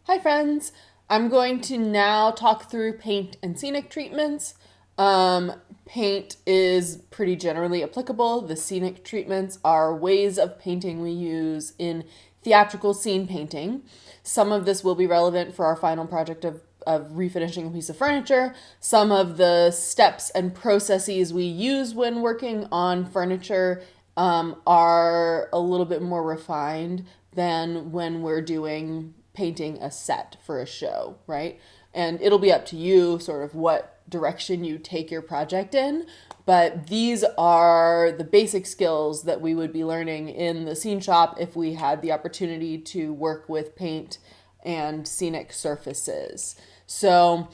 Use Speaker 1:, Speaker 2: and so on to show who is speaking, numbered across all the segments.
Speaker 1: Hi friends! I'm going to now talk through paint and scenic treatments. Paint is pretty generally applicable. The scenic treatments are ways of painting we use in theatrical scene painting. Some of this will be relevant for our final project of refinishing a piece of furniture. Some of the steps and processes we use when working on furniture are a little bit more refined than when we're doing painting a set for a show, right? And it'll be up to you sort of what direction you take your project in, but these are the basic skills that we would be learning in the scene shop if we had the opportunity to work with paint and scenic surfaces. So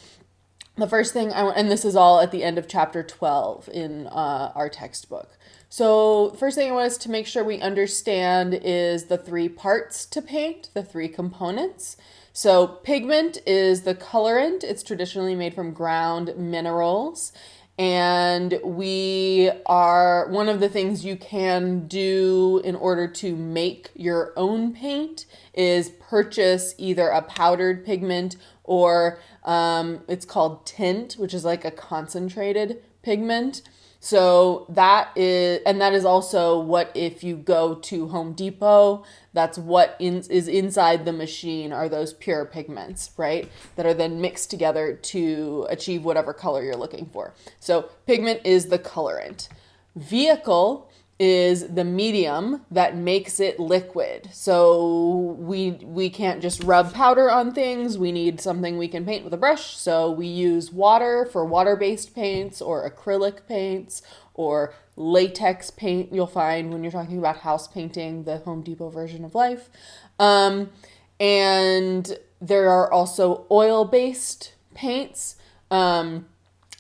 Speaker 1: the first thing and this is all at the end of chapter 12 in our textbook. So first thing I want us to make sure we understand is the three parts to paint, the three components. So pigment is the colorant. It's traditionally made from ground minerals. And one of the things you can do in order to make your own paint is purchase either a powdered pigment or it's called tint, which is like a concentrated pigment. So that is also what if you go to Home Depot, that's what is inside the machine are those pure pigments, right? That are then mixed together to achieve whatever color you're looking for. So pigment is the colorant. Vehicle is the medium that makes it liquid. So we can't just rub powder on things. We need something we can paint with a brush. So we use water for water-based paints or acrylic paints or latex paint you'll find when you're talking about house painting, the Home Depot version of life. And there are also oil-based paints.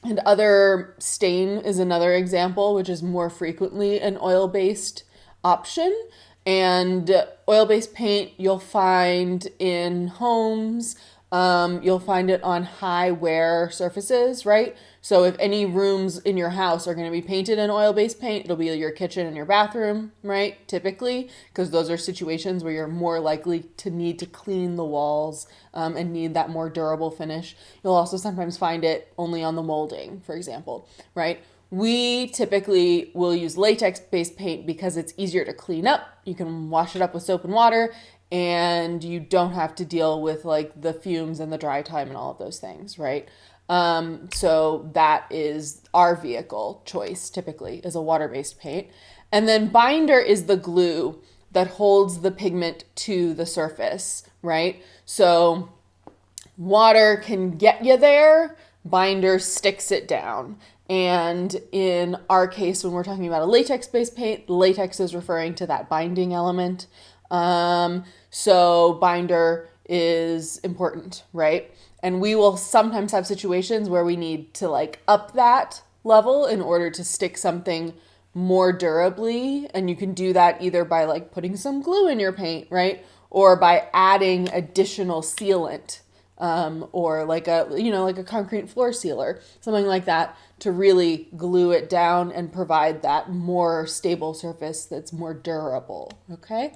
Speaker 1: And other stain is another example, which is more frequently an oil-based option. And oil-based paint you'll find in homes. You'll find it on high wear surfaces, right? So if any rooms in your house are going to be painted in oil-based paint, it'll be your kitchen and your bathroom, right? Typically, because those are situations where you're more likely to need to clean the walls and need that more durable finish. You'll also sometimes find it only on the molding, for example, right? We typically will use latex-based paint because it's easier to clean up. You can wash it up with soap and water, and you don't have to deal with like the fumes and the dry time and all of those things, right? So that is our vehicle choice typically, is a water-based paint. And then binder is the glue that holds the pigment to the surface, right? So water can get you there, binder sticks it down. And in our case, when we're talking about a latex-based paint, latex is referring to that binding element. So binder is important, right? And we will sometimes have situations where we need to like up that level in order to stick something more durably. And you can do that either by like putting some glue in your paint, right? Or by adding additional sealant, or like a concrete floor sealer, something like that to really glue it down and provide that more stable surface that's more durable, okay?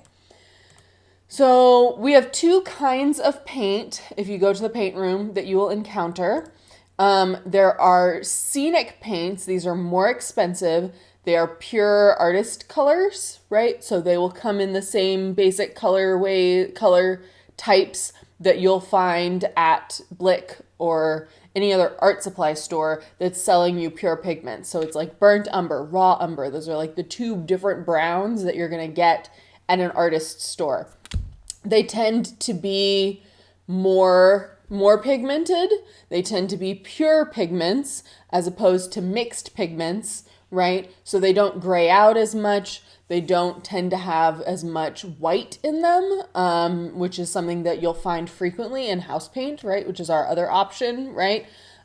Speaker 1: So we have two kinds of paint, if you go to the paint room, that you will encounter. There are scenic paints. These are more expensive. They are pure artist colors, right? So they will come in the same basic color types that you'll find at Blick or any other art supply store that's selling you pure pigments. So it's like burnt umber, raw umber. Those are like the two different browns that you're going to get at an artist store. They tend to be more pigmented. They tend to be pure pigments as opposed to mixed pigments, right? So they don't gray out as much. They don't tend to have as much white in them, which is something that you'll find frequently in house paint, right? Which is our other option, right?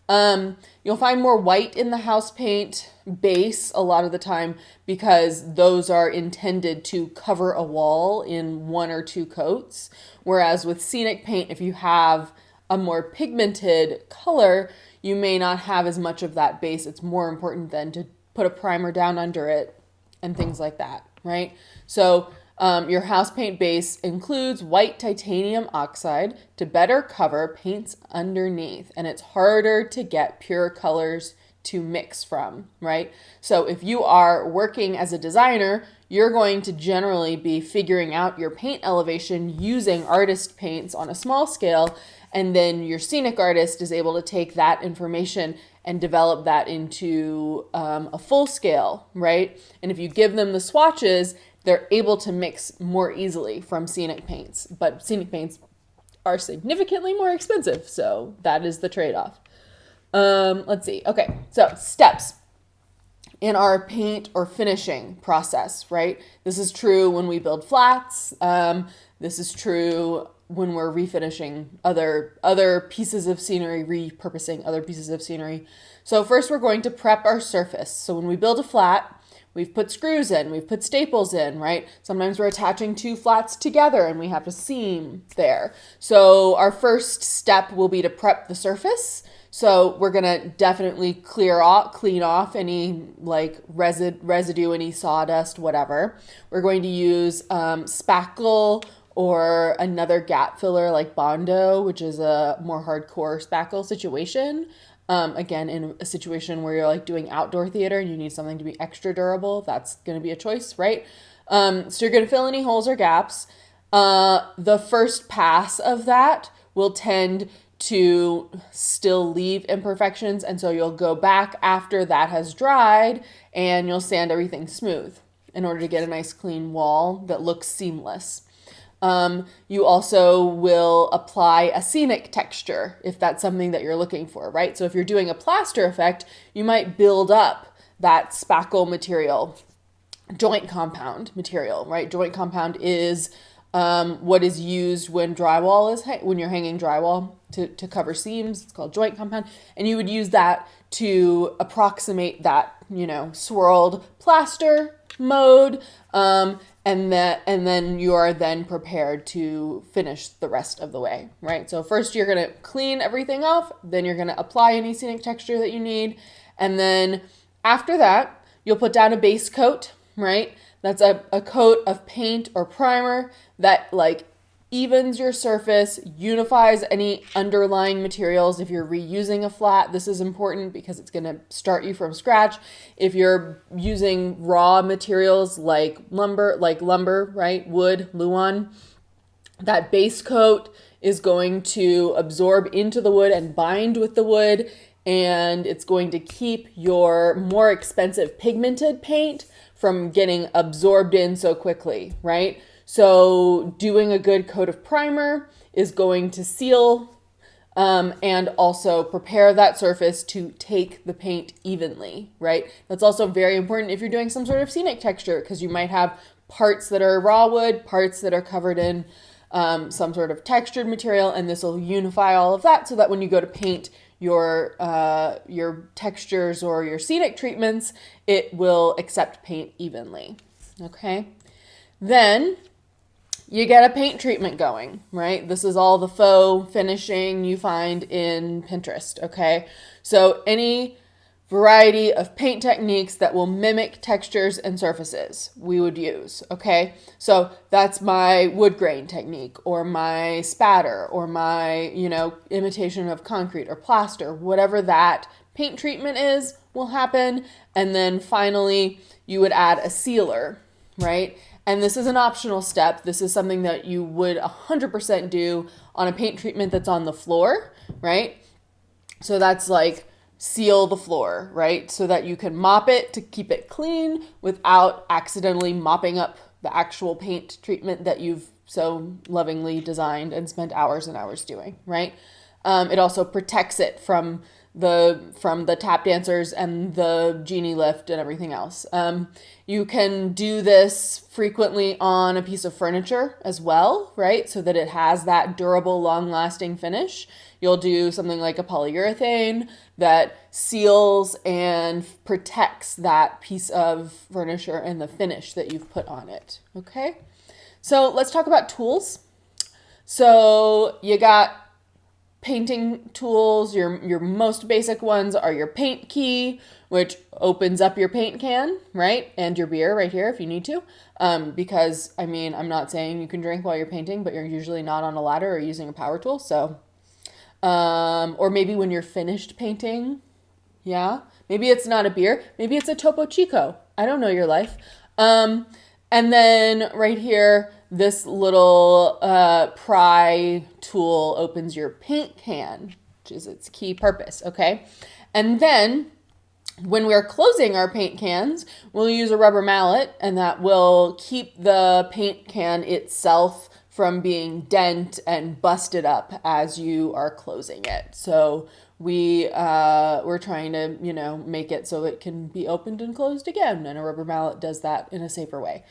Speaker 1: You'll find more white in the house paint base a lot of the time because those are intended to cover a wall in one or two coats. Whereas with scenic paint, if you have a more pigmented color, you may not have as much of that base. It's more important then to put a primer down under it and things like that, right? So Your house paint base includes white titanium oxide to better cover paints underneath, and it's harder to get pure colors to mix from, right? So if you are working as a designer, you're going to generally be figuring out your paint elevation using artist paints on a small scale, and then your scenic artist is able to take that information and develop that into a full scale, right? And if you give them the swatches, they're able to mix more easily from scenic paints. But scenic paints are significantly more expensive, so that is the trade-off. Let's see. Okay, so steps in our paint or finishing process, right? This is true when we build flats. This is true when we're refinishing other pieces of scenery, repurposing other pieces of scenery. So first we're going to prep our surface. So when we build a flat, we've put screws in, we've put staples in, right? Sometimes we're attaching two flats together and we have a seam there. So our first step will be to prep the surface. So we're gonna definitely clean off any like residue, any sawdust, whatever. We're going to use spackle or another gap filler like Bondo, which is a more hardcore spackle situation. Again, in a situation where you're like doing outdoor theater and you need something to be extra durable, that's going to be a choice, right? So you're going to fill any holes or gaps. The first pass of that will tend to still leave imperfections, and so you'll go back after that has dried and you'll sand everything smooth in order to get a nice clean wall that looks seamless. You also will apply a scenic texture if that's something that you're looking for, right? So if you're doing a plaster effect, you might build up that spackle material, joint compound material, right? Joint compound is what is used when when you're hanging drywall to cover seams. It's called joint compound, and you would use that to approximate that, swirled plaster mode. And then you are then prepared to finish the rest of the way, right? So first you're going to clean everything off, then you're going to apply any scenic texture that you need, and then after that, you'll put down a base coat, right? That's a coat of paint or primer that like evens your surface, unifies any underlying materials. If you're reusing a flat, this is important because it's going to start you from scratch. If you're using raw materials like lumber, right? Wood, Luan, that base coat is going to absorb into the wood and bind with the wood, and it's going to keep your more expensive pigmented paint from getting absorbed in so quickly, right? So doing a good coat of primer is going to seal and also prepare that surface to take the paint evenly, right? That's also very important if you're doing some sort of scenic texture, because you might have parts that are raw wood, parts that are covered in some sort of textured material, and this will unify all of that so that when you go to paint your textures or your scenic treatments, it will accept paint evenly, okay? Then you get a paint treatment going, right? This is all the faux finishing you find in Pinterest, okay? So any variety of paint techniques that will mimic textures and surfaces we would use, okay? So that's my wood grain technique or my spatter or my, imitation of concrete or plaster, whatever that paint treatment is will happen. And then finally, you would add a sealer, right? And this is an optional step. This is something that you would 100% do on a paint treatment that's on the floor, right? So that's like seal the floor, right? So that you can mop it to keep it clean without accidentally mopping up the actual paint treatment that you've so lovingly designed and spent hours and hours doing, right? It also protects it from the tap dancers and the genie lift and everything else. You can do this frequently on a piece of furniture as well, right? So that it has that durable, long-lasting finish. You'll do something like a polyurethane that seals and protects that piece of furniture and the finish that you've put on it, okay? So let's talk about tools. So you got painting tools, your most basic ones are your paint key, which opens up your paint can, right? And your beer right here if you need to. Because, I mean, I'm not saying you can drink while you're painting, but you're usually not on a ladder or using a power tool. So, or maybe when you're finished painting, yeah. Maybe it's not a beer. Maybe it's a Topo Chico. I don't know your life. And then right here, this little pry tool opens your paint can, which is its key purpose, okay? And then when we're closing our paint cans, we'll use a rubber mallet, and that will keep the paint can itself from being dent and busted up as you are closing it. So we're trying to, make it so it can be opened and closed again, and a rubber mallet does that in a safer way.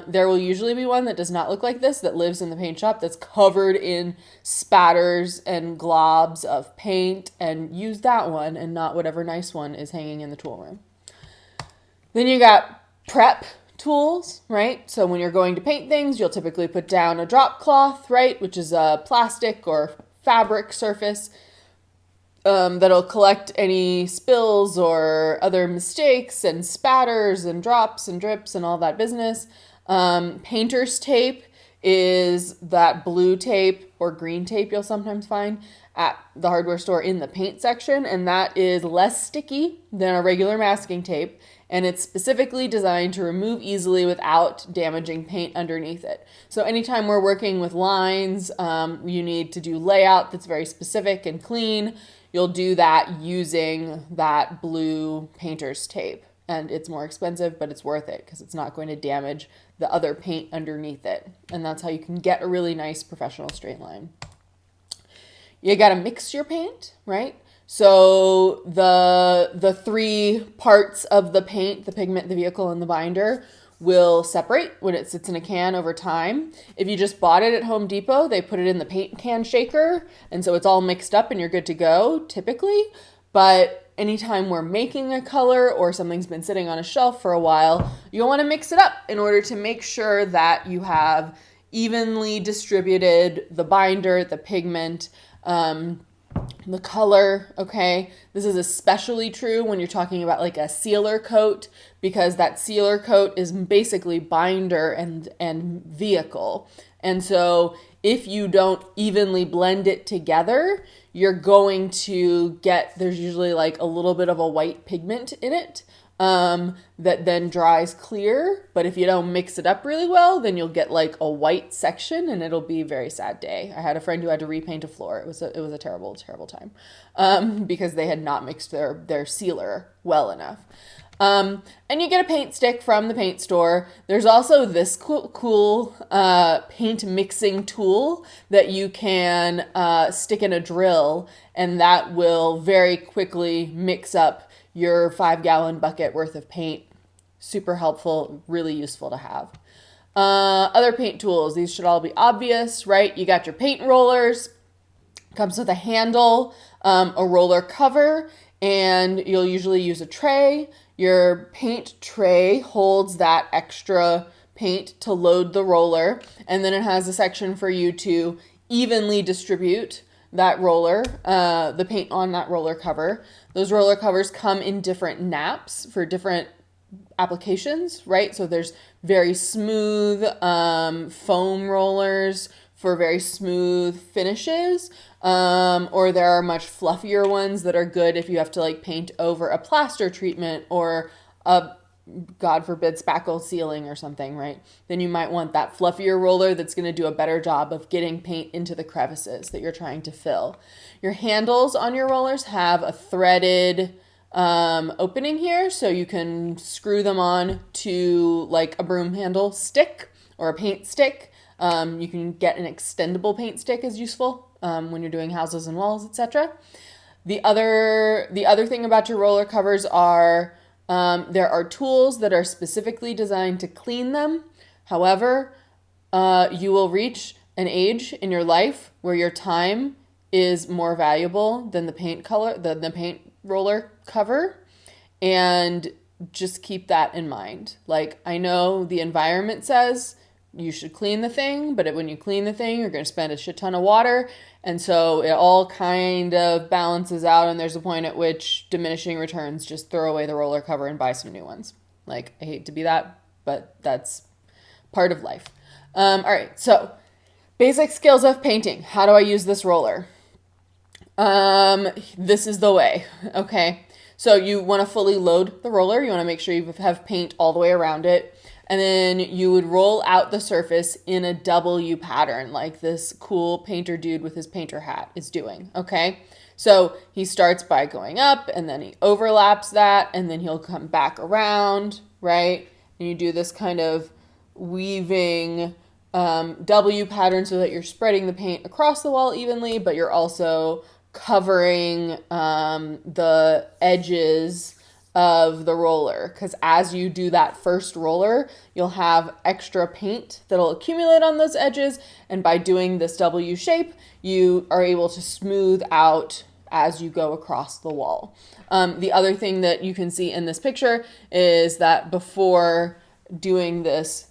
Speaker 1: There will usually be one that does not look like this, that lives in the paint shop, that's covered in spatters and globs of paint, and use that one and not whatever nice one is hanging in the tool room. Then you got prep tools, right? So when you're going to paint things, you'll typically put down a drop cloth, right? Which is a plastic or fabric surface that'll collect any spills or other mistakes and spatters and drops and drips and all that business. Painter's tape is that blue tape or green tape you'll sometimes find at the hardware store in the paint section, and that is less sticky than a regular masking tape, and it's specifically designed to remove easily without damaging paint underneath it. So anytime we're working with lines, you need to do layout that's very specific and clean. You'll do that using that blue painter's tape, and it's more expensive, but it's worth it because it's not going to damage the other paint underneath it. And that's how you can get a really nice professional straight line. You got to mix your paint, right? So the three parts of the paint, the pigment, the vehicle, and the binder, will separate when it sits in a can over time. If you just bought it at Home Depot, they put it in the paint can shaker, and so it's all mixed up and you're good to go, typically. But anytime we're making a color or something's been sitting on a shelf for a while, you'll want to mix it up in order to make sure that you have evenly distributed the binder, the pigment, the color, okay? This is especially true when you're talking about like a sealer coat, because that sealer coat is basically binder and vehicle. And so if you don't evenly blend it together, you're going to get, there's usually like a little bit of a white pigment in it that then dries clear. But if you don't mix it up really well, then you'll get like a white section, and it'll be a very sad day. I had a friend who had to repaint a floor. It was a terrible, terrible time because they had not mixed their sealer well enough. And you get a paint stick from the paint store. There's also this cool paint mixing tool that you can stick in a drill, and that will very quickly mix up your 5-gallon bucket worth of paint. Super helpful, really useful to have. Other paint tools, these should all be obvious, right? You got your paint rollers, comes with a handle, a roller cover, and you'll usually use a tray. Your paint tray holds that extra paint to load the roller, and then it has a section for you to evenly distribute that roller, the paint on that roller cover. Those roller covers come in different naps for different applications, right? So there's very smooth foam rollers for very smooth finishes, or there are much fluffier ones that are good if you have to like paint over a plaster treatment or a, God forbid, spackle ceiling or something, right? Then you might want that fluffier roller that's going to do a better job of getting paint into the crevices that you're trying to fill. Your handles on your rollers have a threaded opening here, so you can screw them on to like a broom handle stick or a paint stick. You can get an extendable paint stick is useful when you're doing houses and walls, etc. The other thing about your roller covers are there are tools that are specifically designed to clean them. However, you will reach an age in your life where your time is more valuable than the paint roller cover, and just keep that in mind. Like, I know the environment says you should clean the thing, but when you clean the thing, you're going to spend a shit ton of water. And so it all kind of balances out, and there's a point at which diminishing returns, just throw away the roller cover and buy some new ones. Like, I hate to be that, but that's part of life. All right, so basic skills of painting. How do I use this roller? This is the way, okay? So you want to fully load the roller. You want to make sure you have paint all the way around it. And then you would roll out the surface in a W pattern, like this cool painter dude with his painter hat is doing, okay? So he starts by going up, and then he overlaps that, and then he'll come back around, right? And you do this kind of weaving W pattern so that you're spreading the paint across the wall evenly, but you're also covering the edges of the roller, because as you do that first roller, you'll have extra paint that'll accumulate on those edges, and by doing this W shape, you are able to smooth out as you go across the wall. The other thing that you can see in this picture is that before doing this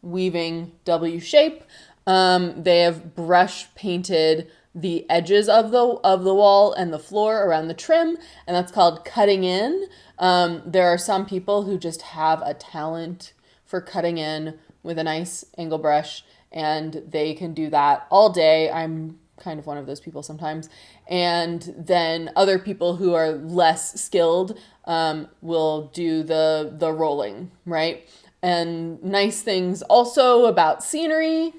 Speaker 1: weaving W shape, they have brush painted the edges of the wall and the floor around the trim, and that's called cutting in. There are some people who just have a talent for cutting in with a nice angle brush, and they can do that all day. I'm kind of one of those people sometimes. And then other people who are less skilled will do the rolling, right? And nice things also about scenery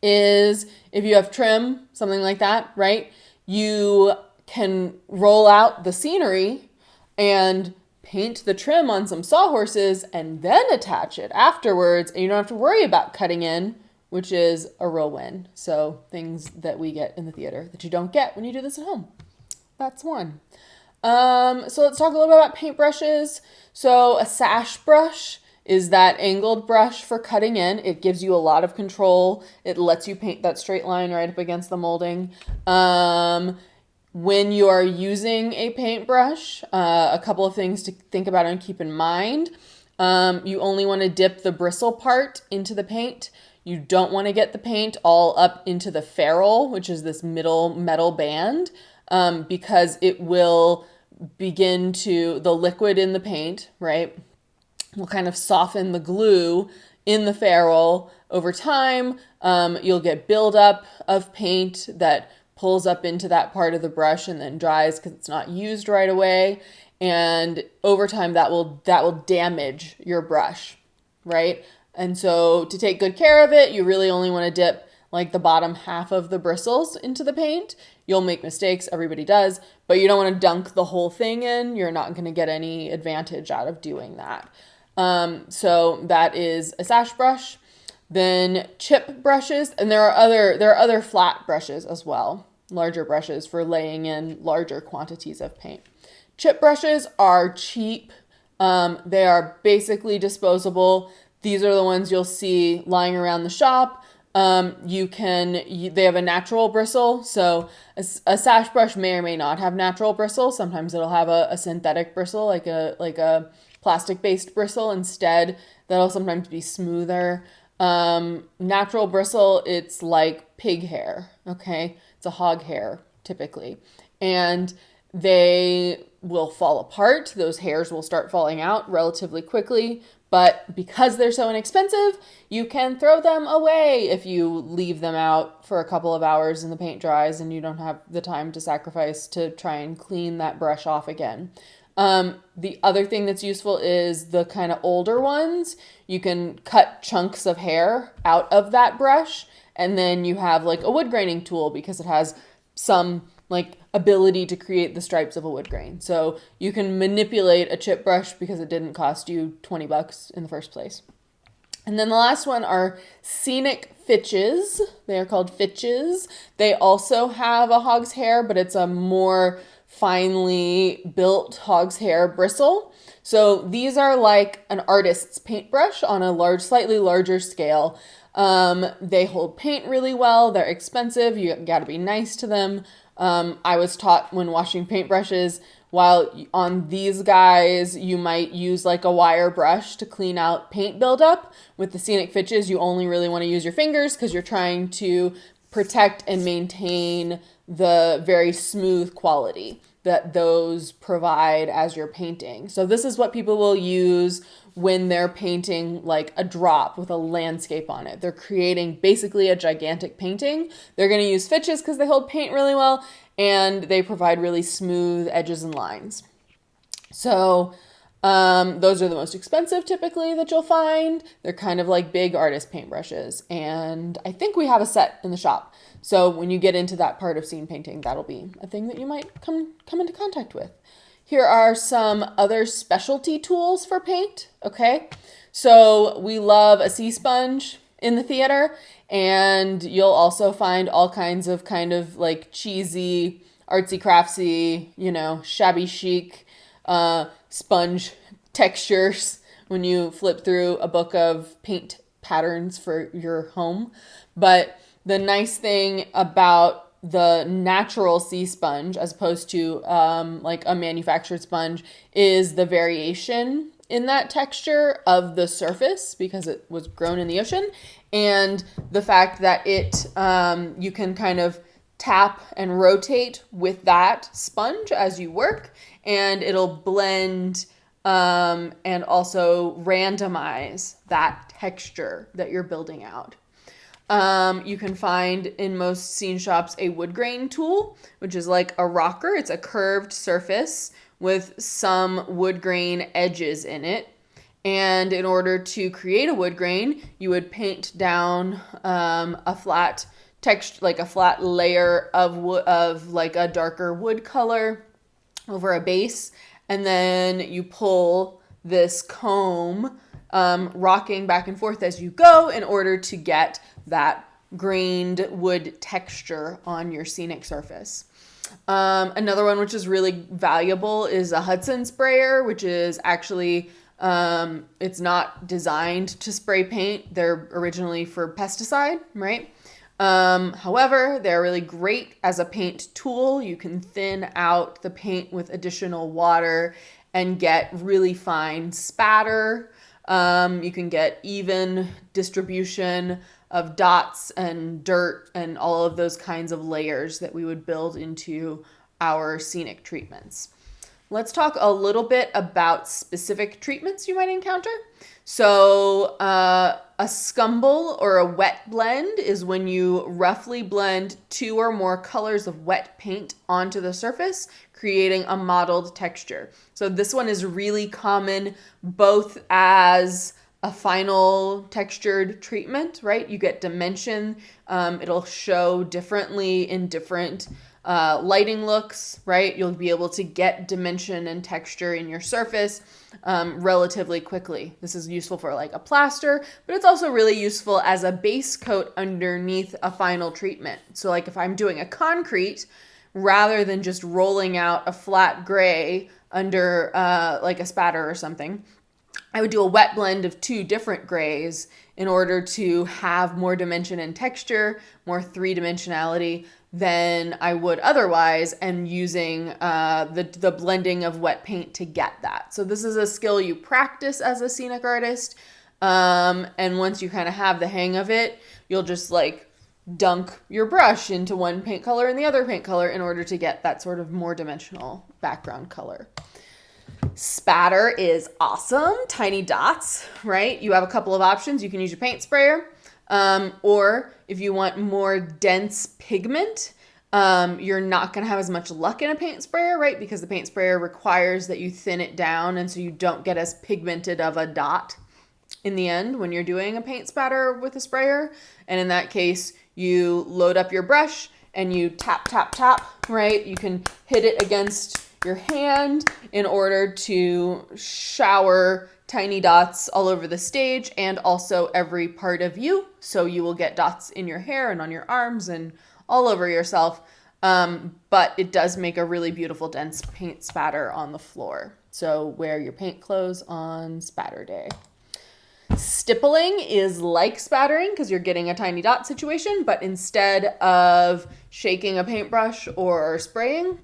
Speaker 1: is if you have trim, something like that, right? You can roll out the scenery and paint the trim on some sawhorses and then attach it afterwards, and you don't have to worry about cutting in, which is a real win. So things that we get in the theater that you don't get when you do this at home. That's one. So let's talk a little bit about paintbrushes. So a sash brush is that angled brush for cutting in. It gives you a lot of control. It lets you paint that straight line right up against the molding. When you are using a paintbrush, a couple of things to think about and keep in mind. You only want to dip the bristle part into the paint. You don't want to get the paint all up into the ferrule, which is this middle metal band, because it will begin to, the liquid in the paint, right, will kind of soften the glue in the ferrule over time. You'll get buildup of paint that pulls up into that part of the brush and then dries because it's not used right away. And over time, that will damage your brush, right? And so to take good care of it, you really only want to dip like the bottom half of the bristles into the paint. You'll make mistakes, everybody does, but you don't want to dunk the whole thing in. You're not going to get any advantage out of doing that. So that is a sash brush. Then chip brushes, and there are other flat brushes as well, larger brushes for laying in larger quantities of paint. Chip brushes are cheap. They are basically disposable. These are the ones you'll see lying around the shop. They have a natural bristle. So a sash brush may or may not have natural bristle. Sometimes it'll have a synthetic bristle, like a plastic-based bristle instead. That'll sometimes be smoother. Natural bristle, it's like pig hair, okay? It's a hog hair, typically. And they will fall apart. Those hairs will start falling out relatively quickly. But because they're so inexpensive, you can throw them away if you leave them out for a couple of hours and the paint dries and you don't have the time to sacrifice to try and clean that brush off again. The other thing that's useful is the kind of older ones. You can cut chunks of hair out of that brush, and then you have like a wood graining tool because it has some like ability to create the stripes of a wood grain. So you can manipulate a chip brush because it didn't cost you $20 in the first place. And then the last one are scenic fitches. They are called fitches. They also have a hog's hair, but it's a more finely built hog's hair bristle. So these are like an artist's paintbrush on a slightly larger scale. They hold paint really well. They're expensive. You got to be nice to them. I was taught when washing paintbrushes, while on these guys, you might use like a wire brush to clean out paint buildup. With the Scenic Fitches, you only really want to use your fingers because you're trying to protect and maintain the very smooth quality that those provide as you're painting. So this is what people will use when they're painting like a drop with a landscape on it. They're creating basically a gigantic painting. They're going to use Fitches because they hold paint really well and they provide really smooth edges and lines. So those are the most expensive typically that you'll find. They're kind of like big artist paintbrushes. And I think we have a set in the shop. So when you get into that part of scene painting, that'll be a thing that you might come into contact with. Here are some other specialty tools for paint, okay? So we love a sea sponge in the theater, and you'll also find all kinds of kind of like cheesy, artsy craftsy, you know, shabby chic sponge textures when you flip through a book of paint patterns for your home. But the nice thing about the natural sea sponge as opposed to like a manufactured sponge is the variation in that texture of the surface because it was grown in the ocean, and the fact that it you can kind of tap and rotate with that sponge as you work, and it'll blend and also randomize that texture that you're building out. You can find in most scene shops a wood grain tool, which is like a rocker. It's a curved surface with some wood grain edges in it. And in order to create a wood grain, you would paint down a flat texture, like a flat layer of wood, of like a darker wood color over a base. And then you pull this comb, rocking back and forth as you go in order to get that grained wood texture on your scenic surface. Another one which is really valuable is a Hudson sprayer, which is actually, it's not designed to spray paint. They're originally for pesticide, right? However, they're really great as a paint tool. You can thin out the paint with additional water and get really fine spatter. You can get even distribution of dots and dirt and all of those kinds of layers that we would build into our scenic treatments. Let's talk a little bit about specific treatments you might encounter. So a scumble or a wet blend is when you roughly blend 2 or more colors of wet paint onto the surface, creating a mottled texture. So this one is really common both as a final textured treatment, right? You get dimension. It'll show differently in different lighting looks, right? You'll be able to get dimension and texture in your surface relatively quickly. This is useful for like a plaster, but it's also really useful as a base coat underneath a final treatment. So like if I'm doing a concrete, rather than just rolling out a flat gray under like a spatter or something, I would do a wet blend of 2 different grays in order to have more dimension and texture, more 3-dimensionality than I would otherwise, and using the blending of wet paint to get that. So this is a skill you practice as a scenic artist, and once you kind of have the hang of it, you'll just like dunk your brush into one paint color and the other paint color in order to get that sort of more dimensional background color. Spatter is awesome. Tiny dots, right? You have a couple of options. You can use your paint sprayer, or if you want more dense pigment, you're not going to have as much luck in a paint sprayer, right? Because the paint sprayer requires that you thin it down, and so you don't get as pigmented of a dot in the end when you're doing a paint spatter with a sprayer. And in that case, you load up your brush and you tap, tap, tap, right? You can hit it against your hand in order to shower tiny dots all over the stage and also every part of you. So you will get dots in your hair and on your arms and all over yourself. But it does make a really beautiful dense paint spatter on the floor. So wear your paint clothes on spatter day. Stippling is like spattering because you're getting a tiny dot situation, but instead of shaking a paintbrush or spraying,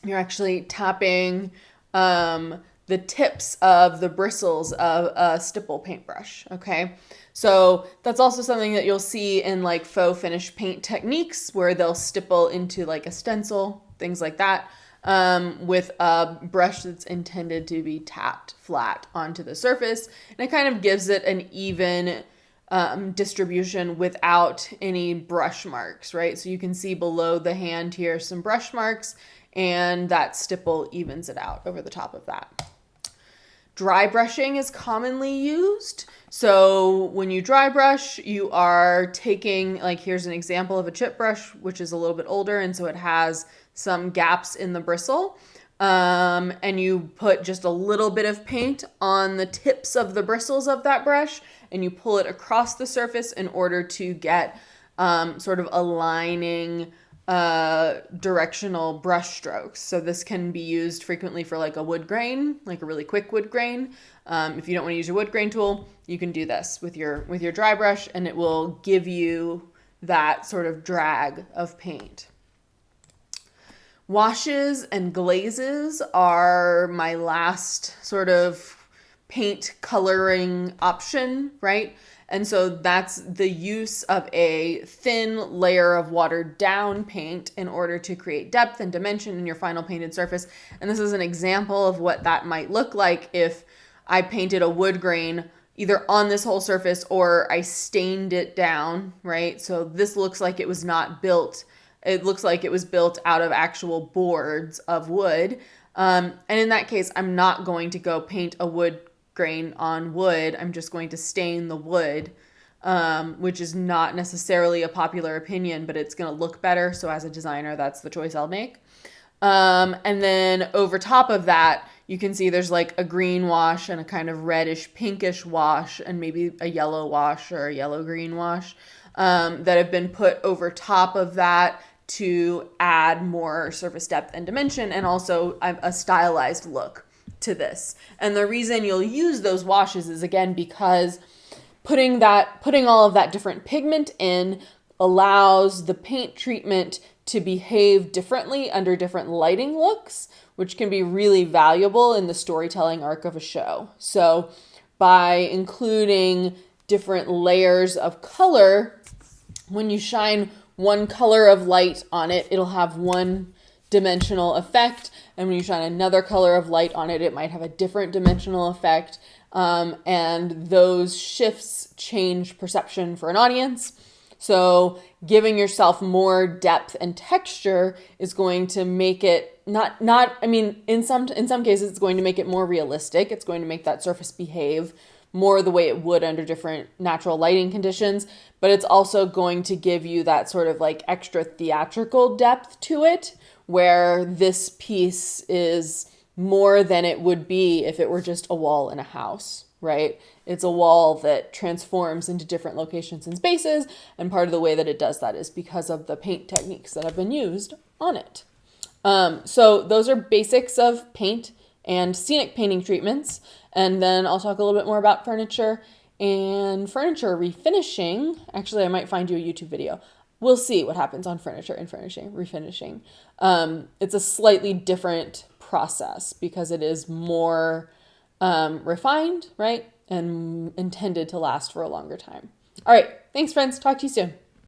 Speaker 1: you're actually tapping the tips of the bristles of a stipple paintbrush, okay? So that's also something that you'll see in like faux finish paint techniques where they'll stipple into like a stencil, things like that, with a brush that's intended to be tapped flat onto the surface. And it kind of gives it an even distribution without any brush marks, right? So you can see below the hand here some brush marks, and that stipple evens it out over the top of that. Dry brushing is commonly used. So when you dry brush, you are taking, like here's an example of a chip brush, which is a little bit older, and so it has some gaps in the bristle. And you put just a little bit of paint on the tips of the bristles of that brush, and you pull it across the surface in order to get sort of aligning directional brush strokes. So this can be used frequently for like a wood grain, like a really quick wood grain. If you don't want to use your wood grain tool, you can do this with your dry brush, and it will give you that sort of drag of paint. Washes and glazes are my last sort of paint coloring option, right? And so that's the use of a thin layer of watered down paint in order to create depth and dimension in your final painted surface. And this is an example of what that might look like if I painted a wood grain either on this whole surface or I stained it down, right? So this looks like it was not built. It looks like it was built out of actual boards of wood. And in that case, I'm not going to go paint a wood grain on wood. I'm just going to stain the wood, which is not necessarily a popular opinion, but it's going to look better. So as a designer, that's the choice I'll make. And then over top of that, you can see there's like a green wash and a kind of reddish pinkish wash and maybe a yellow wash or a yellow green wash that have been put over top of that to add more surface depth and dimension, and also a stylized look to this. And the reason you'll use those washes is again because putting all of that different pigment in allows the paint treatment to behave differently under different lighting looks, which can be really valuable in the storytelling arc of a show. So by including different layers of color, when you shine one color of light on it, it'll have one dimensional effect. And when you shine another color of light on it, it might have a different dimensional effect. And those shifts change perception for an audience. So giving yourself more depth and texture is going to make it in some cases, it's going to make it more realistic. It's going to make that surface behave more the way it would under different natural lighting conditions, but it's also going to give you that sort of like extra theatrical depth to it, where this piece is more than it would be if it were just a wall in a house, right? It's a wall that transforms into different locations and spaces, and part of the way that it does that is because of the paint techniques that have been used on it. So those are basics of paint and scenic painting treatments. And then I'll talk a little bit more about furniture and furniture refinishing. Actually, I might find you a YouTube video. We'll see what happens on furniture and refinishing. It's a slightly different process because it is more refined, right? And intended to last for a longer time. All right. Thanks, friends. Talk to you soon.